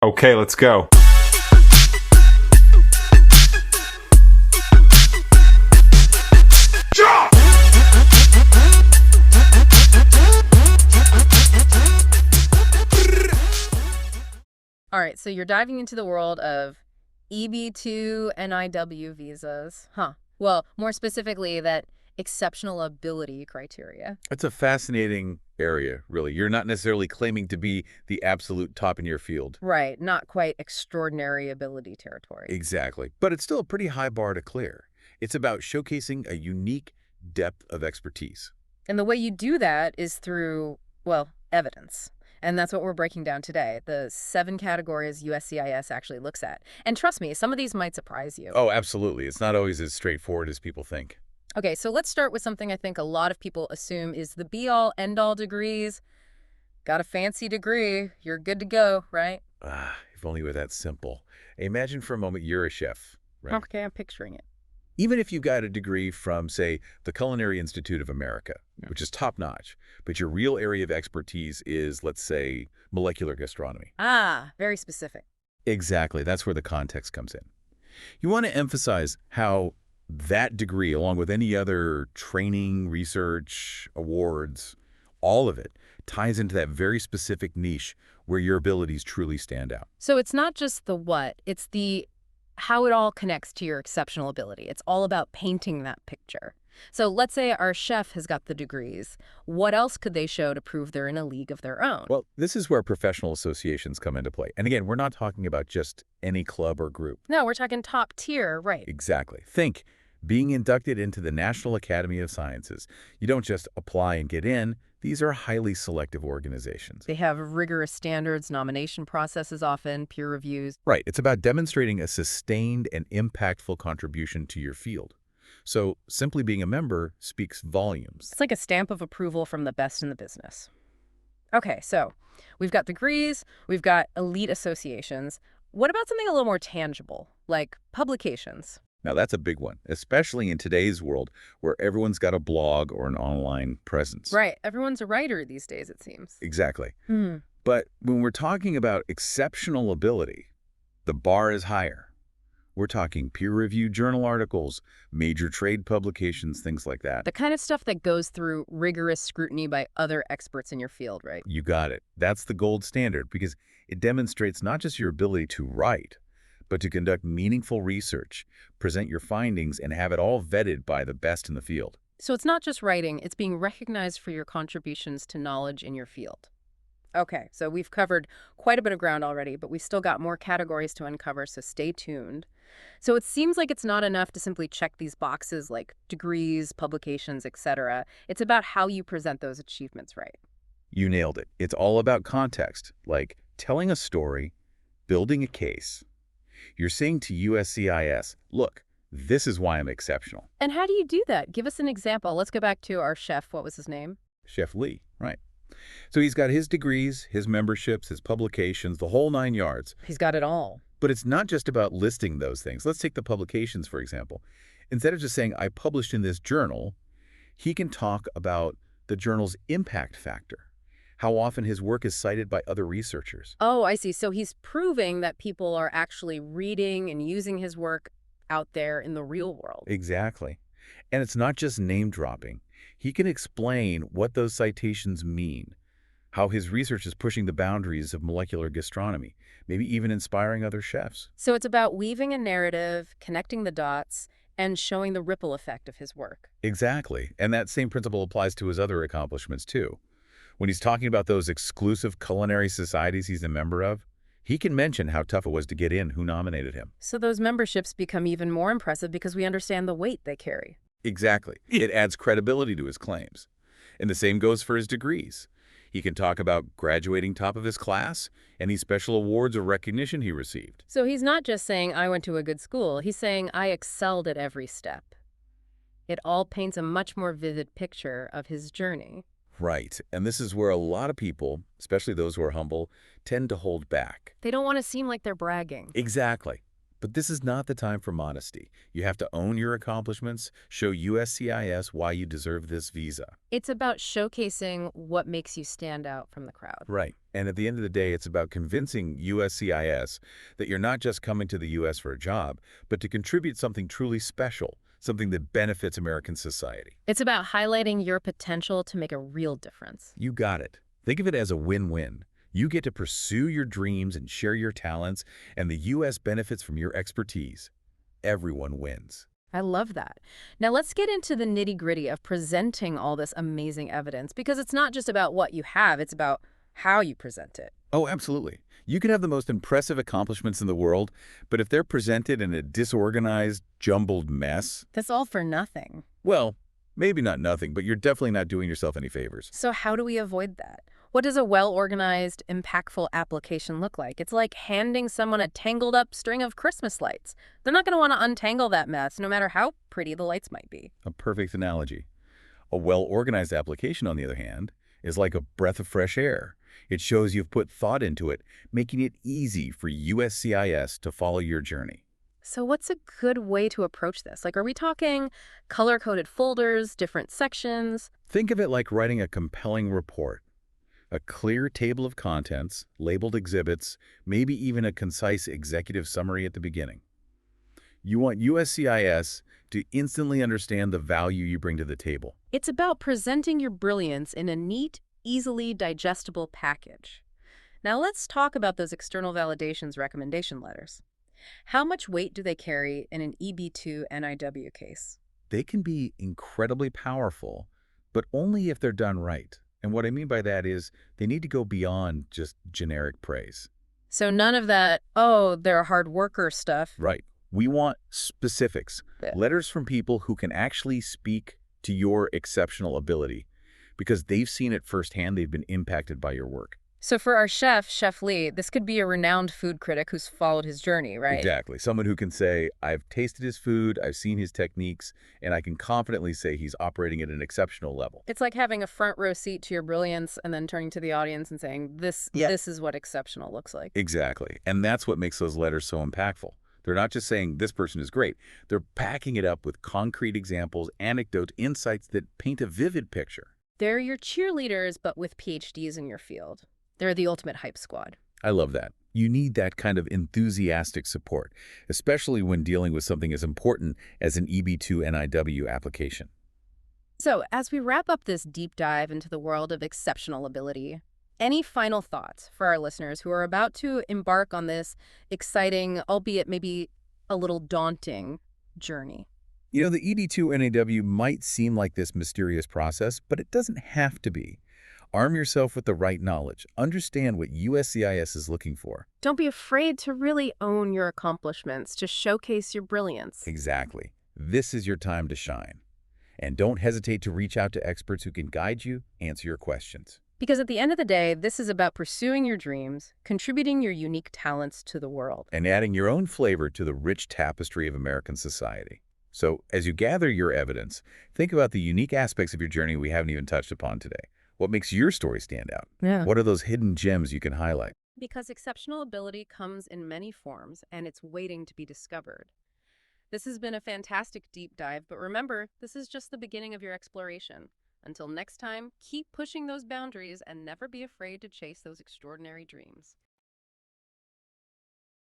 Okay, let's go. All right, so you're diving into the world of EB2-NIW visas. Well, more specifically, that exceptional ability criteria. It's a fascinating area, really. You're not necessarily claiming to be the absolute top in your field. Right, not quite extraordinary ability territory. Exactly. But it's still a pretty high bar to clear. It's about showcasing a unique depth of expertise. And the way you do that is through, well, evidence. And that's what we're breaking down today, the 7 categories USCIS actually looks at. And trust me, some of these might surprise you. Oh, absolutely. It's not always as straightforward as people think. Okay, so let's start with something I think a lot of people assume is the be-all, end-all degrees. Got a fancy degree, you're good to go, right? If only it were that simple. Imagine for a moment you're a chef, right? Okay, I'm picturing it. Even if you got a degree from, say, the Culinary Institute of America, which is top-notch, but your real area of expertise is, let's say, molecular gastronomy. Very specific. Exactly. That's where the context comes in. You want to emphasize how that degree, along with any other training, research, awards, all of it, ties into that very specific niche where your abilities truly stand out. So it's not just the what, it's the how it all connects to your exceptional ability. It's all about painting that picture. So let's say our chef has got the degrees. What else could they show to prove they're in a league of their own? Well, this is where professional associations come into play. And again, we're not talking about just any club or group. No, we're talking top tier, right? Exactly. Think being inducted into the National Academy of Sciences. You don't just apply and get in. These are highly selective organizations. They have rigorous standards, nomination processes often, peer reviews. Right. It's about demonstrating a sustained and impactful contribution to your field. So simply being a member speaks volumes. It's like a stamp of approval from the best in the business. Okay, so we've got degrees, we've got elite associations. What about something a little more tangible, like publications? Now, that's a big one, especially in today's world where everyone's got a blog or an online presence. Right. Everyone's a writer these days, it seems. Exactly. But when we're talking about exceptional ability, the bar is higher. We're talking peer-reviewed journal articles, major trade publications, things like that. The kind of stuff that goes through rigorous scrutiny by other experts in your field, right? You got it. That's the gold standard because it demonstrates not just your ability to write, but to conduct meaningful research, present your findings, and have it all vetted by the best in the field. So it's not just writing, it's being recognized for your contributions to knowledge in your field. Okay, so we've covered quite a bit of ground already, but we've still got more categories to uncover, so stay tuned. So it seems like it's not enough to simply check these boxes like degrees, publications, etc. It's about how you present those achievements, right? You nailed it. It's all about context, like telling a story, building a case. You're saying to USCIS, look, this is why I'm exceptional. And how do you do that? Give us an example. Let's go back to our chef. What was his name? Chef Lee, right. So he's got his degrees, his memberships, his publications, the whole 9 yards. He's got it all. But it's not just about listing those things. Let's take the publications, for example. Instead of just saying, I published in this journal, he can talk about the journal's impact factor, how often his work is cited by other researchers. Oh, I see. So he's proving that people are actually reading and using his work out there in the real world. Exactly. And it's not just name dropping. He can explain what those citations mean, how his research is pushing the boundaries of molecular gastronomy, maybe even inspiring other chefs. So it's about weaving a narrative, connecting the dots, and showing the ripple effect of his work. Exactly. And that same principle applies to his other accomplishments, too. When he's talking about those exclusive culinary societies he's a member of, he can mention how tough it was to get in, who nominated him. So those memberships become even more impressive because we understand the weight they carry. Exactly. It adds credibility to his claims. And the same goes for his degrees. He can talk about graduating top of his class, any special awards or recognition he received. So he's not just saying, I went to a good school. He's saying, I excelled at every step. It all paints a much more vivid picture of his journey. Right. And this is where a lot of people, especially those who are humble, tend to hold back. They don't want to seem like they're bragging. Exactly. But this is not the time for modesty. You have to own your accomplishments, show USCIS why you deserve this visa. It's about showcasing what makes you stand out from the crowd. Right. And at the end of the day, it's about convincing USCIS that you're not just coming to the U.S. for a job, but to contribute something truly special, something that benefits American society. It's about highlighting your potential to make a real difference. You got it. Think of it as a win-win. You get to pursue your dreams and share your talents, and the U.S. benefits from your expertise. Everyone wins. I love that. Now let's get into the nitty-gritty of presenting all this amazing evidence, because it's not just about what you have, it's about how you present it. Oh, absolutely. You can have the most impressive accomplishments in the world, but if they're presented in a disorganized, jumbled mess, That's all for nothing. well, maybe not nothing, but you're definitely not doing yourself any favors. So how do we avoid that? What does a well-organized, impactful application look like? It's like handing someone a tangled up string of Christmas lights. They're not going to want to untangle that mess, no matter how pretty the lights might be. A perfect analogy. A well-organized application, on the other hand, is like a breath of fresh air. It shows you've put thought into it, making it easy for USCIS to follow your journey. So what's a good way to approach this? Like, are we talking color-coded folders, different sections? Think of it like writing a compelling report. A clear table of contents, labeled exhibits, maybe even a concise executive summary at the beginning. You want USCIS to instantly understand the value you bring to the table. It's about presenting your brilliance in a neat, easily digestible package. Now let's talk about those external validations recommendation letters. How much weight do they carry in an EB2-NIW case? They can be incredibly powerful, but only if they're done right. And what I mean by that is they need to go beyond just generic praise. So none of that, oh, they're a hard worker stuff. Right. We want specifics, Yeah. letters from people who can actually speak to your exceptional ability because they've seen it firsthand, they've been impacted by your work. So for our chef, Chef Lee, this could be a renowned food critic who's followed his journey, right? Exactly. Someone who can say, I've tasted his food, I've seen his techniques, and I can confidently say he's operating at an exceptional level. It's like having a front row seat to your brilliance and then turning to the audience and saying, this is what exceptional looks like. Exactly. And that's what makes those letters so impactful. They're not just saying this person is great. They're packing it up with concrete examples, anecdotes, insights that paint a vivid picture. They're your cheerleaders, but with PhDs in your field. They're the ultimate hype squad. I love that. You need that kind of enthusiastic support, especially when dealing with something as important as an EB2-NIW application. So as we wrap up this deep dive into the world of exceptional ability, any final thoughts for our listeners who are about to embark on this exciting, albeit maybe a little daunting, journey? You know, the EB2-NIW might seem like this mysterious process, but it doesn't have to be. Arm yourself with the right knowledge. Understand what USCIS is looking for. Don't be afraid to really own your accomplishments, to showcase your brilliance. Exactly. This is your time to shine. And don't hesitate to reach out to experts who can guide you, answer your questions. Because at the end of the day, this is about pursuing your dreams, contributing your unique talents to the world. And adding your own flavor to the rich tapestry of American society. So, as you gather your evidence, think about the unique aspects of your journey we haven't even touched upon today. What makes your story stand out? Yeah. What are those hidden gems you can highlight? Because exceptional ability comes in many forms, and it's waiting to be discovered. This has been a fantastic deep dive, but remember, this is just the beginning of your exploration. Until next time, keep pushing those boundaries and never be afraid to chase those extraordinary dreams.